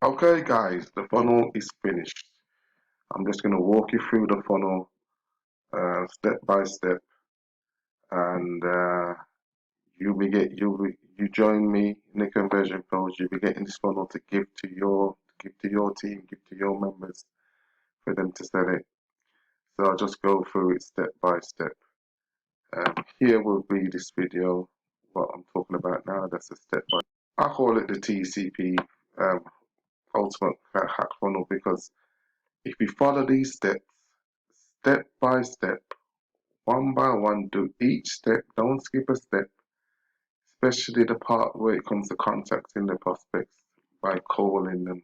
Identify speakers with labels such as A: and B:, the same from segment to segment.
A: Okay guys, the funnel is finished. I'm just going to walk you through the funnel step by step, and you join me in the conversion pros. You'll be getting this funnel to give to your team, give to your members for them to sell it. So I'll just go through it step by step. Here will be this video, what I'm talking about now. That's a step by. I call it the TCP ultimate hack funnel because if you follow these steps, step by step, one by one, do each step, don't skip a step, especially the part where it comes to contacting the prospects by calling them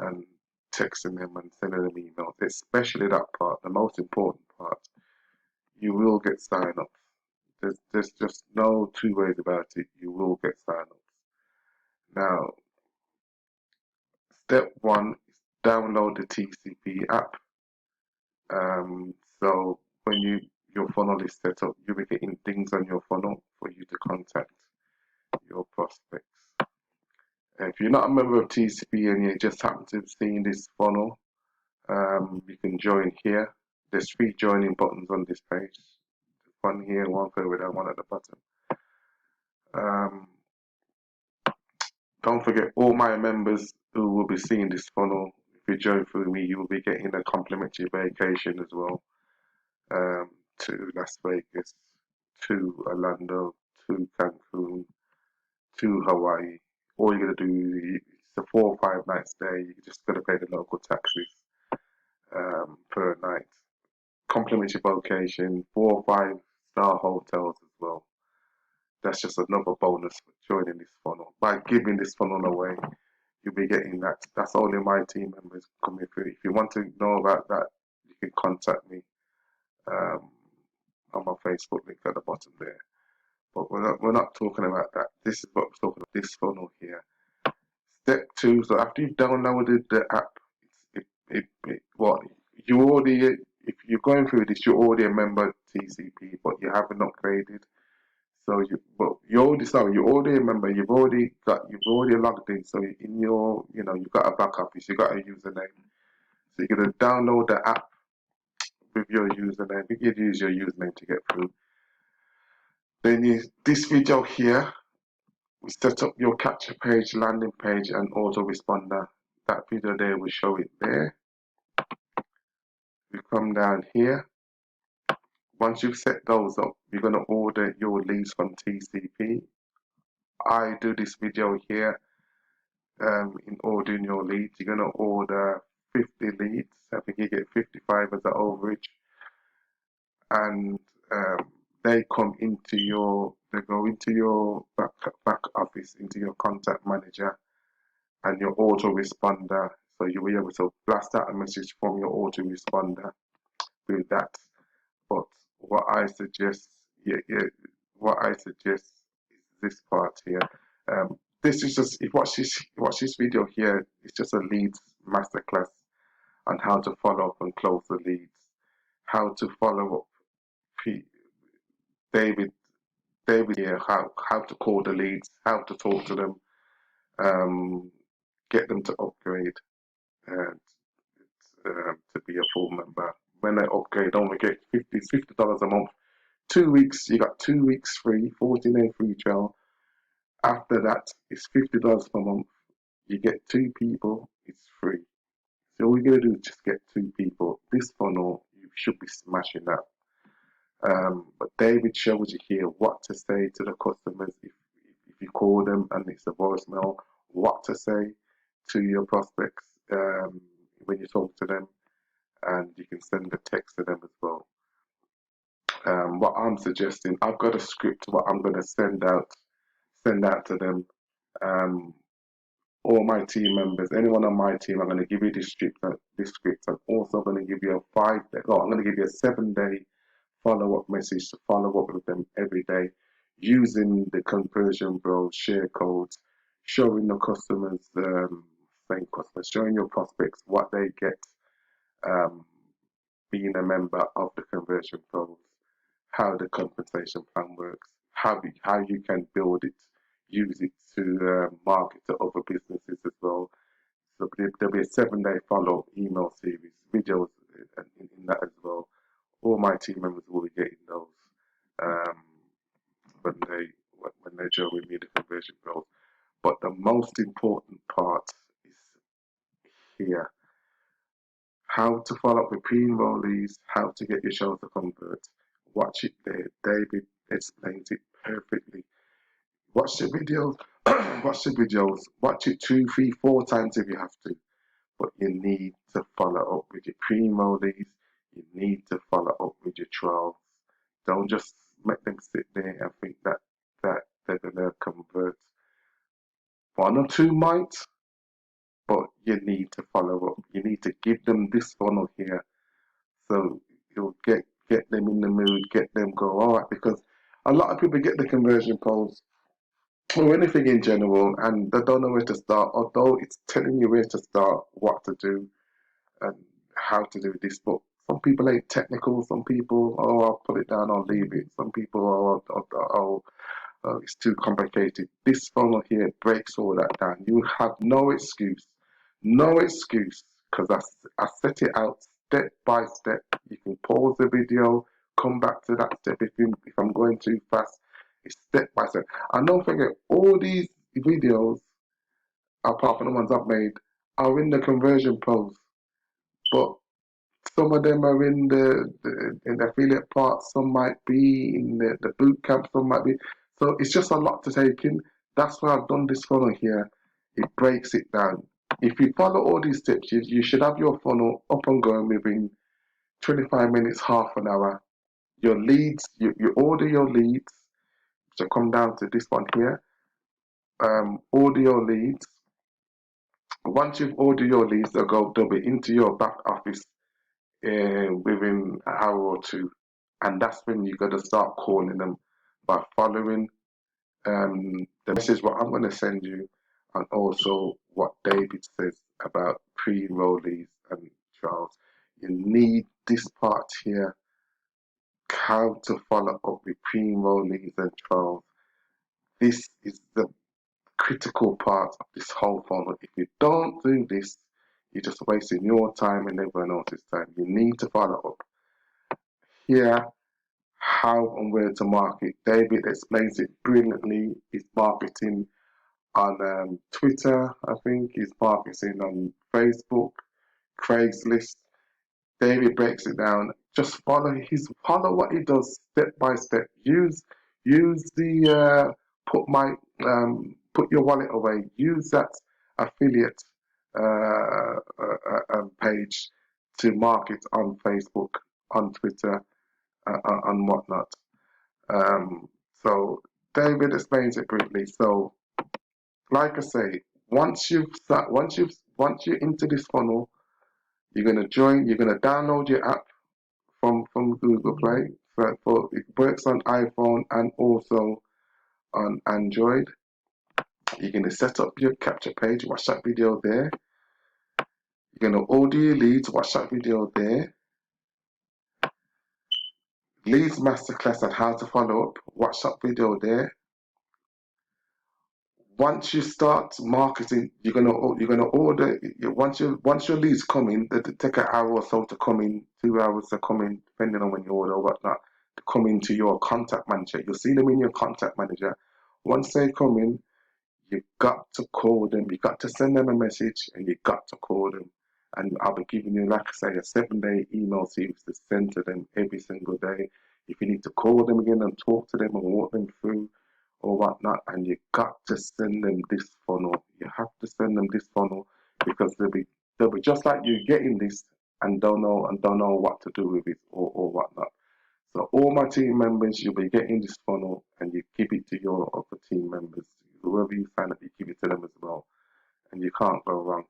A: and texting them and sending them emails, especially that part, the most important part. You will get sign-ups. There's just no two ways about it. You will get sign-ups. Now, step one is download the TCP app. So when your funnel is set up, you'll be getting things on your funnel for you to contact your prospects. If you're not a member of TCP and you just happen to have seen this funnel, you can join here. There's 3 joining buttons on this page. One here, one further down, one at the bottom. Don't forget, all my members who will be seeing this funnel, if you join through me, you will be getting a complimentary vacation as well, to Las Vegas, to Orlando, to Cancun, to Hawaii. All you're gonna do is a 4 or 5 night stay. You're just gonna pay the local taxes per night. Complimentary vacation, 4 or 5-star hotels as well. That's just another bonus for joining this funnel. By giving this funnel away, you'll be getting that. That's only my team members coming through. If you want to know about that, you can contact me on my Facebook link at the bottom there. But we're not talking about that. This is what we're talking about. This funnel here. Step 2. So after you've downloaded the app, what you already, if you're going through this, you're already a member of TCP, but you haven't upgraded. So you're already a member. You've already logged in. So in your, you've got a back office. You've got a username. So you're gonna download the app with your username. You can use your username to get through. Then this video here, we set up your capture page, landing page, and autoresponder. That video there will show it there. We come down here. Once you've set those up, you're going to order your leads from TCP. I do this video here in ordering your leads. You're going to order 50 leads. I think you get 55 as an overage. And they go into your back office, into your contact manager and your autoresponder. So you'll be able to blast out a message from your autoresponder with that. But what I suggest, is this part here. This is just, if watch this video here. It's just a leads masterclass on how to follow up and close the leads, how to follow up. David, here, how to call the leads, how to talk to them, get them to upgrade and to be a full member. When they upgrade, don't forget $50 a month. 2 weeks, you got 2 weeks free, 14-day free trial. After that, it's $50 per month. You get 2 people, it's free. So all you're gonna do is just get 2 people. This funnel, you should be smashing that. But David shows you here what to say to the customers if you call them and it's a voicemail, what to say to your prospects when you talk to them, and you can send a text to them as well. What I'm suggesting, I've got a script what I'm going to send out to them. All my team members, anyone on my team, I'm going to give you this script. I'm also going to give you I'm going to give you a 7-day follow-up message to follow up with them every day using the conversion bros share codes, showing the customers, showing your prospects what they get being a member of the conversion pros, how the compensation plan works, how you can build it, use it to market to other businesses as well. there'll be a 7-day follow-up email series, videos in that as well. All my team members will be getting those um, when they join with me the conversion goals. But the most important part is here. How to follow up with pre-enrollees, how to get your shows to convert. Watch it there. David explains it perfectly. Watch the videos, watch the videos, watch it 2, 3, 4 times if you have to. But you need to follow up with your pre-enrollees. You need to follow up with your trials. Don't just let them sit there and think that they're gonna convert. 1 or 2 might, but you need to follow up. You need to give them this funnel here, so you'll get them in the mood, get them go all right. Because a lot of people get the conversion polls or anything in general, and they don't know where to start. Although it's telling you where to start, what to do, and how to do this. But some people ain't technical. Some people, oh, I'll put it down, I'll leave it. Some people, it's too complicated. This funnel here breaks all that down. You have no excuse, because I set it out step by step. You can pause the video, come back to that step if I'm going too fast. It's step by step. And don't forget, all these videos, apart from the ones I've made, are in the conversion pros. But some of them are in the affiliate part, some might be in the boot camp, some might be. So it's just a lot to take in. That's why I've done this funnel here. It breaks it down. If you follow all these steps, you should have your funnel up and going within 25 minutes, half an hour. Your leads, you order your leads, so come down to this one here. Order your leads. Once you've ordered your leads, they'll be into your back office within an hour or 2, and that's when you got to start calling them by following the message what I'm going to send you, and also what David says about pre-enrollees and trials. You need this part here, how to follow up with pre-enrollees and trials. This is the critical part of this whole funnel. If you don't do this, you're just wasting your time and everyone else's time. You need to follow up. Here, how and where to market. David explains it brilliantly. He's marketing on Twitter, I think. He's marketing on Facebook, Craigslist. David breaks it down. Just follow what he does step by step. Use the put your wallet away. Use that affiliate page to market on Facebook, on Twitter, and whatnot. So David explains it briefly. So, like I say, once you're into this funnel, you're gonna join. You're gonna download your app from Google Play. It works on iPhone and also on Android. You're gonna set up your capture page. Watch that video there. You're gonna order your leads. Watch that video there. Leads masterclass on how to follow up. Watch that video there. Once you start marketing, you're gonna order. Once your leads come in, they take an hour or so to come in, 2 hours to come in, depending on when you order or whatnot, to come into your contact manager. You'll see them in your contact manager. Once they come in, you got to call them. You got to send them a message, and you got to call them. And I'll be giving you, like I say, a 7-day email series to send to them every single day. If you need to call them again and talk to them and walk them through or whatnot, and you got to send them this funnel. You have to send them this funnel, because they'll be just like you getting this and don't know what to do with it or whatnot. So all my team members, you'll be getting this funnel, and you give it to your other team members. Whoever you sign up, you give it to them as well, and you can't go wrong.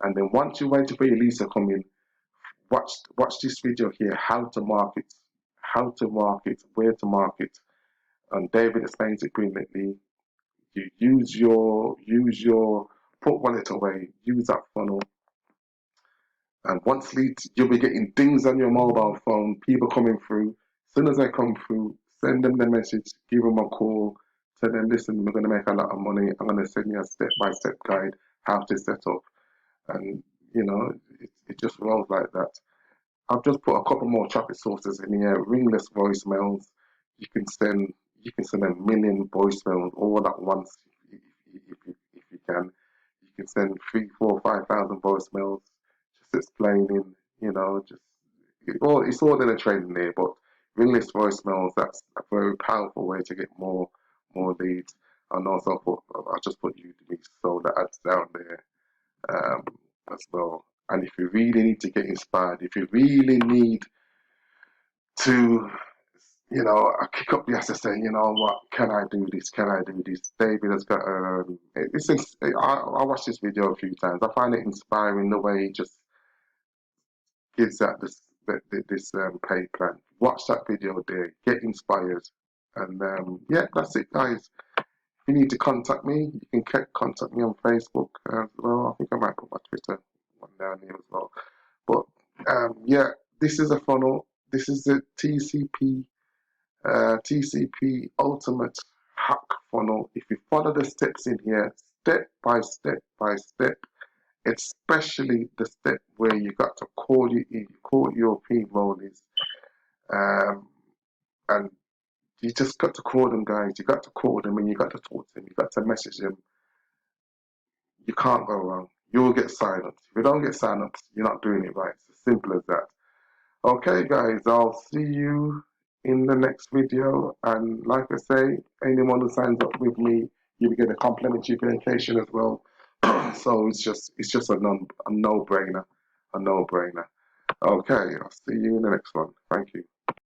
A: And then once you wait for your leads to come in, watch this video here, how to market, where to market. And David explains it brilliantly. You use your put wallet away, use that funnel, and once leads, you'll be getting dings on your mobile phone, people coming through. As soon as they come through, send them the message, give them a call, tell them, listen, we're going to make a lot of money. I'm going to send you a step-by-step guide how to set up. And You know, it just rolls like that. I've just put a couple more traffic sources in here. Ringless voicemails. You can send a million voicemails all at once if you can. You can send 3, 4, 5,000 voicemails just explaining. You know, just it's all in the training there. But ringless voicemails, that's a very powerful way to get more leads. And also I just put Udemy so the ads down there um, as well. And if you really need to get inspired, if you really need to, I kick up the ass and say, you know what, can I do this? Can I do this? David has got, I watched this video a few times. I find it inspiring the way he just gives out this pay plan. Watch that video there, get inspired. And yeah, that's it, guys. If you need to contact me, you can contact me on Facebook as well. I think I might put my Twitter one down here as well. But yeah, this is a funnel. This is the TCP Ultimate Hack Funnel. If you follow the steps in here, step by step by step, especially the step where you got to call your pre-enrollees, and you just got to call them, guys. You got to call them and you got to talk to them. You got to message them. You can't go wrong. You'll get silenced. If you don't get silenced, you're not doing it right. It's as simple as that. Okay, guys, I'll see you in the next video. And like I say, anyone who signs up with me, you get a complimentary vacation as well. So it's just a no-brainer, a no-brainer. Okay, I'll see you in the next one. Thank you.